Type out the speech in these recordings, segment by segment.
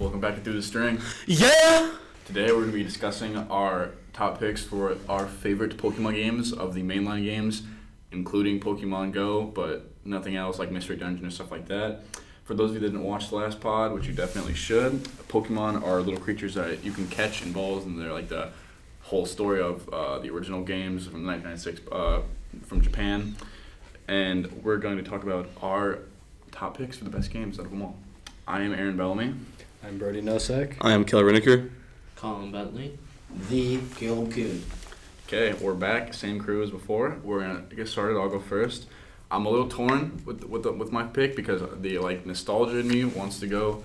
Welcome back to Through the String. Yeah! Today we're going to be discussing our top picks for our favorite Pokemon games of the mainline games, including Pokemon Go, but nothing else like Mystery Dungeon or stuff like that. For those of you that didn't watch the last pod, which you definitely should, Pokemon are little creatures that you can catch in balls, and they're like the whole story of the original games from 1996 from Japan. And we're going to talk about our top picks for the best games out of them all. I am Aaron Bellamy. I'm Brody Nosek. I am Kaleb Riniker. Colin, Bentley. The Kaleb, Coon. Okay, we're back. Same crew as before. We're gonna get started. I'll go first. I'm a little torn with my pick because the nostalgia in me wants to go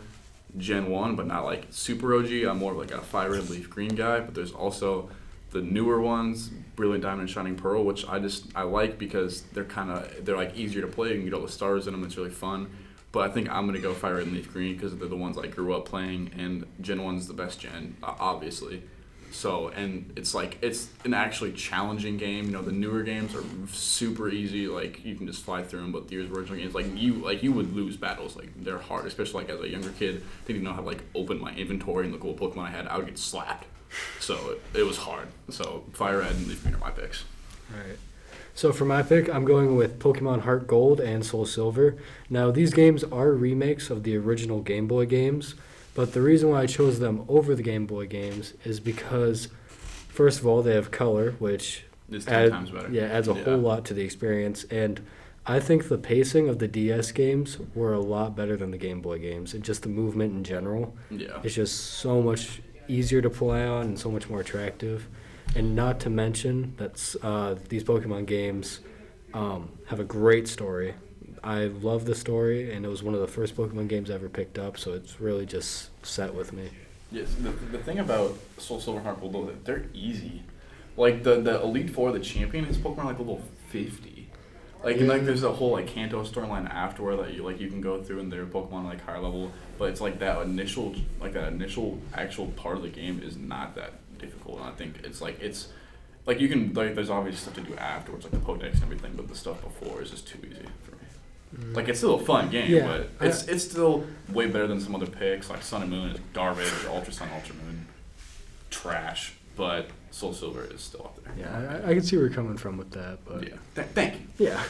Gen 1, but not like super OG. I'm more of like a Fire Red Leaf Green guy. But there's also the newer ones, Brilliant Diamond and Shining Pearl, which I like because they're like easier to play. You can get all the stars in them. It's really fun. But I think I'm going to go Fire Red and Leaf Green because they're the ones I grew up playing, and Gen 1's the best gen, obviously. So, and it's an actually challenging game. You know, the newer games are super easy. Like, you can just fly through them, but the original games, you would lose battles. Like, they're hard, especially like as a younger kid. Didn't know how to like open my inventory and the cool Pokemon I had. I would get slapped. So, it was hard. So, Fire Red and Leaf Green are my picks. All right. So for my pick, I'm going with Pokemon Heart Gold and Soul Silver. Now, these games are remakes of the original Game Boy games, but the reason why I chose them over the Game Boy games is because, first of all, they have color, which It's 10 times better. adds a whole lot to the experience. And I think the pacing of the DS games were a lot better than the Game Boy games, and just the movement in general. Yeah. It's just so much easier to play on and so much more attractive. And not to mention that these Pokemon games have a great story. I love the story, and it was one of the first Pokemon games I ever picked up, so it's really just set with me. Yes, the thing about Soul Silver and Heart Gold, though, they're easy. Like, the Elite Four, the champion, is Pokemon like level 50. Like, and there's a whole, Kanto storyline afterward that you can go through, and their Pokemon, higher level. But it's that initial actual part of the game is not that difficult. And I think it's you can, there's obviously stuff to do afterwards, like the Pokedex and everything, but the stuff before is just too easy for me. It's still a fun game, but it's still way better than some other picks, like Sun and Moon is garbage, or Ultra Sun, Ultra Moon, trash, but Soul Silver is still up there. Yeah, I can see where you're coming from with that, but... Yeah. Thank you. Yeah.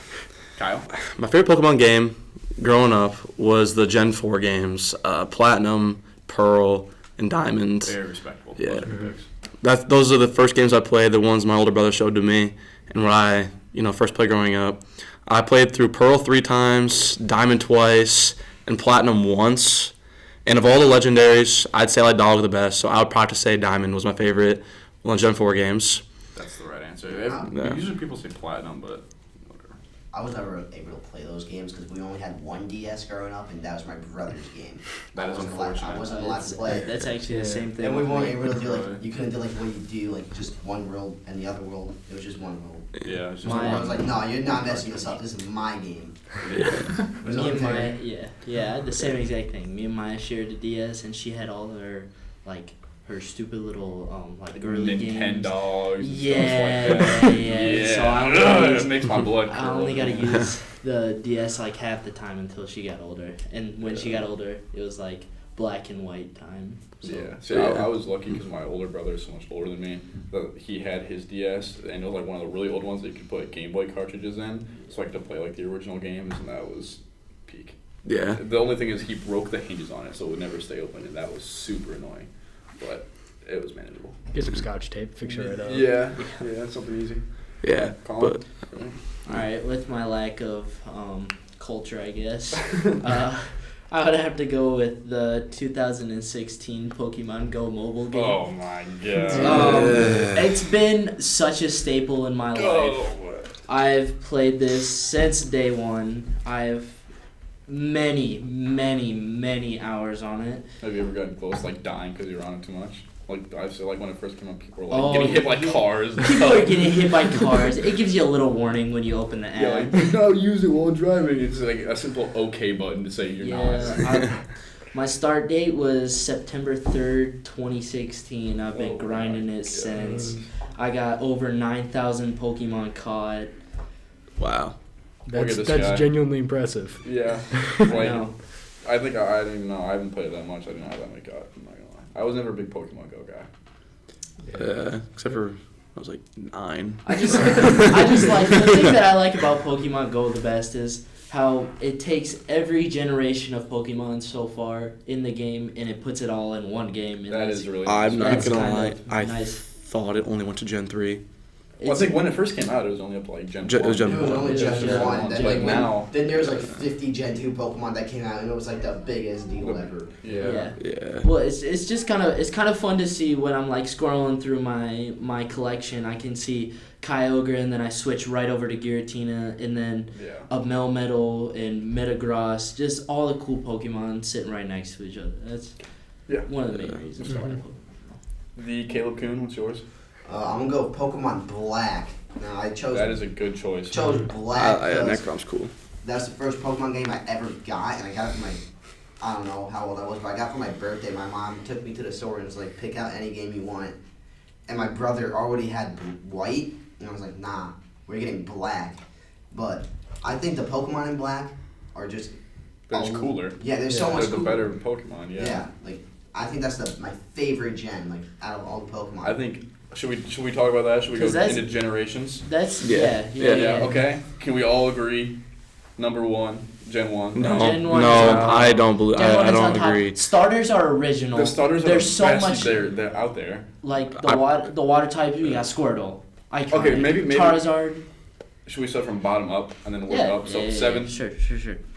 Kyle? My favorite Pokemon game growing up was the Gen 4 games, Platinum, Pearl, and Diamond. Very respectable. Yeah. Picks. Those are the first games I played, the ones my older brother showed to me, and when I first played growing up. I played through Pearl 3 times, Diamond twice, and Platinum once. And of all the legendaries, I'd say I like Dog the best, so I would probably say Diamond was my favorite on Gen 4 games. That's the right answer. Yeah. Usually people say Platinum, but whatever. I was never able to play those games because we only had one DS growing up, and that was my brother's game. That is unfortunate. I wasn't allowed to play it. That's actually the same thing. And we weren't with able me. to do you couldn't do what you do, just one world and the other world. It was just one world. Yeah, it's just I was like, no, you're not messing this up. This is my game. Me and Maya, I had the same exact thing. Me and Maya shared the DS, and she had all her stupid little girly games. Nintendogs. Yeah. So I only it makes my blood curl. I only got to use the DS half the time until she got older, and when she got older, it was black and white time. So. I was lucky because my older brother is so much older than me. That he had his DS, and it was one of the really old ones that you could put Game Boy cartridges in, so I could play the original games, and that was peak. Yeah. The only thing is he broke the hinges on it, so it would never stay open, and that was super annoying. But it was manageable. Get some Scotch tape, fix it right up. Yeah, that's something easy. Yeah, Colin? All right, with my lack of culture, I guess, I would have to go with the 2016 Pokemon Go mobile game. Oh my god. It's been such a staple in my life. I've played this since day one. I've many, many, many hours on it. Have you ever gotten close, dying because you were on it too much? I've said, when it first came out, people were getting hit by cars. People are getting hit by cars. It gives you a little warning when you open the app. Do not use it while driving. It's a simple OK button to say you're not. My start date was September 3rd, 2016. I've been grinding it since. I got over 9,000 Pokemon caught. Wow. That's genuinely impressive. Yeah. No. I think I don't even know. I haven't played it that much. I didn't know how that many got. I'm not gonna lie. I was never a big Pokemon Go guy. Except for I was like 9. I just like the thing that I like about Pokemon Go the best is how it takes every generation of Pokemon so far in the game and it puts it all in one game. And That is really. I'm not That's gonna kind lie. of I nice. thought it only went to Gen 3. Well, I think when it first came out, it was only up to like Gen 1. It was Gen It was only Gen Gen 1. Then, Like like, now. then there was like 50 Gen 2 Pokemon that came out, and it was like the biggest deal ever. Yeah. Yeah. Well, it's just kind of fun to see when I'm like scrolling through my collection. I can see Kyogre, and then I switch right over to Giratina, and then Yeah. a Melmetal and Metagross. Just all the cool Pokemon sitting right next to each other. That's one of the main reasons why I play. The Kaleb Coon, what's yours? I'm gonna go with Pokemon Black. Now I chose. That is a good choice. chose Black. Yeah, because Necrom's cool. that's the first Pokemon game I ever got, and I got it for my. I don't know how old I was, but I got it for my birthday. My mom took me to the store and was like, "Pick out any game you want." And my brother already had White, and I was like, "Nah, we're getting Black." But I think the Pokemon in Black are just. They're just cooler. Yeah, there's so They're much the cooler. better Pokemon, Yeah, like I think that's my favorite gen, like out of all the Pokemon. I think should we talk about that? Should we go 'Cause that's- into generations? That's Yeah. Yeah. Okay. Can we all agree? Number 1, Gen 1. No, Gen 1 no, is I don't believe. Gen 1 I is on don't top. agree. Starters are original. The starters are There's the so best. much They're out there. like I- the water types. We got Squirtle. Iconic. Okay, maybe- Charizard. Should we start from bottom up and then work Yeah. up? So yeah, 7. Sure.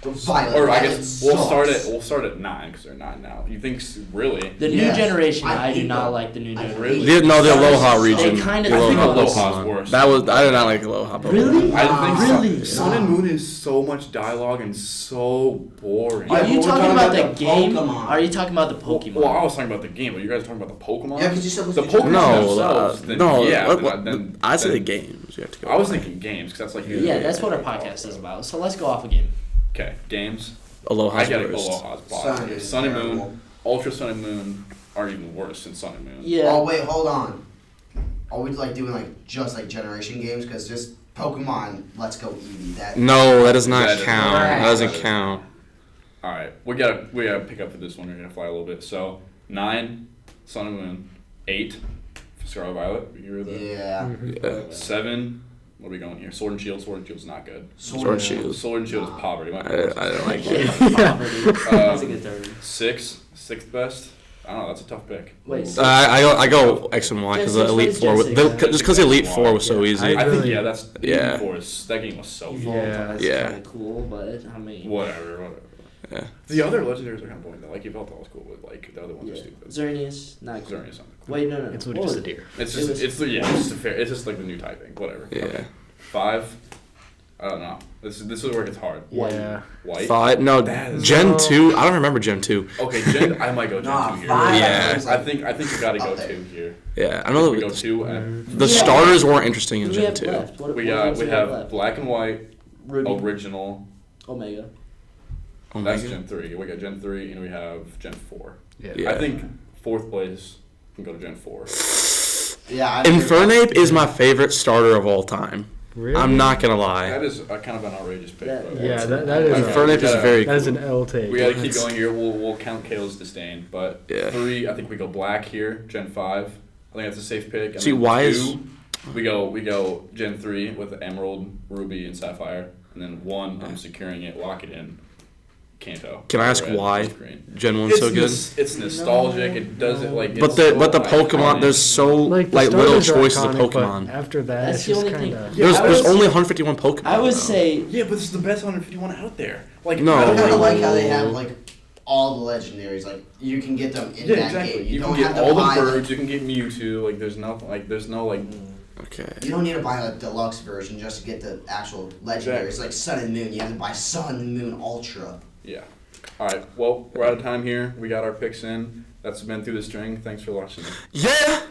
Violet. Or I Violet guess we'll start sucks. at 9 because they're 9 now. You think really? The new Yes. generation. I I do hate not them. like the new I generation. hate No, the Starters Aloha suck. region. They kinda- The I think Aloha Aloha's Pokemon. worse. That was I did not like Aloha Pokemon. Really? I think Really? Sun and Moon is so much dialogue and so boring. Yeah, Are but you we're talking talking about about the the game? Pokemon. Are you talking about the Pokemon? Well, I was talking about the game, but you guys are talking about the Pokemon. Yeah, because you're supposed The to. Pokemon No, themselves. Then, no. yeah, then I say the games. You have to go. I was thinking games because that's like Yeah, that's what our podcast is about. So let's go off a game. Okay, games. Aloha's I get it. worst. Aloha's Sun bottom. is Sun and Moon, terrible. Ultra Sun and Moon are even worse than Sun and Moon. Yeah. Oh wait, hold on. Are we like doing like just like generation games? Because just Pokemon Let's Go Eevee. That. No, that does not That is count. not- That doesn't that is- count. All right, we gotta pick up for this one. We're gonna fly a little bit. So 9, Sun and Moon. 8, Scarlet Violet. You were the Yeah. Yeah. 7. What are we going here? Sword and Shield. Sword and Shield's not good. Sword and Shield. Sword and Shield is poverty. I don't like it. That's a good third. 6th best. I don't know. That's a tough pick. Wait. I go X and Y because Gen the 6, Elite what is 4. Gen Was, 6? just because the Elite 4 was so easy. I think really- that's Yeah. that game was so fun. Yeah. That's Yeah. kind of cool, but I mean. Whatever. Yeah. The other legendaries are kind of boring though. Like Yveltal was cool, but like the other ones Yeah. are stupid. Xerneas, not cool. Xerneas something. Cool. Wait, no. It's What literally was just a it? deer. It's It just was- it's just like the new typing. Whatever. Yeah. Okay. 5. I don't know. This is where it gets hard. Yeah. White. 5. No, That is- Gen 2. I don't remember Gen 2. Okay, I might go Gen Nah, 2 here. 5. Yeah. was, I like, think you gotta go up there. 2 here. Yeah, I know We go that 2 and the Yeah. starters weren't interesting in What do we Gen have 2. left? What we games do have left? Black and White, Ruby, original. Omega. Oh That's my Gen 3. We got Gen 3 and we have Gen 4. Yeah. I think 4th place can go to Gen 4. Yeah. Infernape is my favorite starter of all time. Really? I'm not gonna lie. That is a kind of an outrageous pick. That- but Yeah, that is. Okay. Infernape is We gotta- very That is cool. an L take. We gotta keep That's- going here. We'll count Kael's disdain, but Yeah. 3, I think we go Black here. Gen 5, I think that's a safe pick. And See, then why 2, is- we go Gen 3 with Emerald, Ruby, and Sapphire, and then 1, I'm securing it, lock it in. Kanto. Can I ask Red, why green. Gen 1's so good? It's nostalgic. It doesn't like. But it's the so Pokemon, iconic. there's so Like, the like little starters are choices of iconic, but Pokemon. After that, That's it's the just only thing. kind of. Yeah, There's I there's would- only 151 Pokemon. I would though. say Yeah, but this is the best 151 out there. Like No. I kind Oh. of like how they have like all the legendaries. Like you can get them in Yeah, that exactly. game. You don't can have get to all buy the like, birds. You can get Mewtwo. Like there's no like. Okay. You don't need to buy a deluxe version just to get the actual legendary. It's like Sun and Moon. You have to buy Sun and Moon Ultra. Yeah. All right. Well, we're out of time here. We got our picks in. That's been through the string. Thanks for watching. Yeah.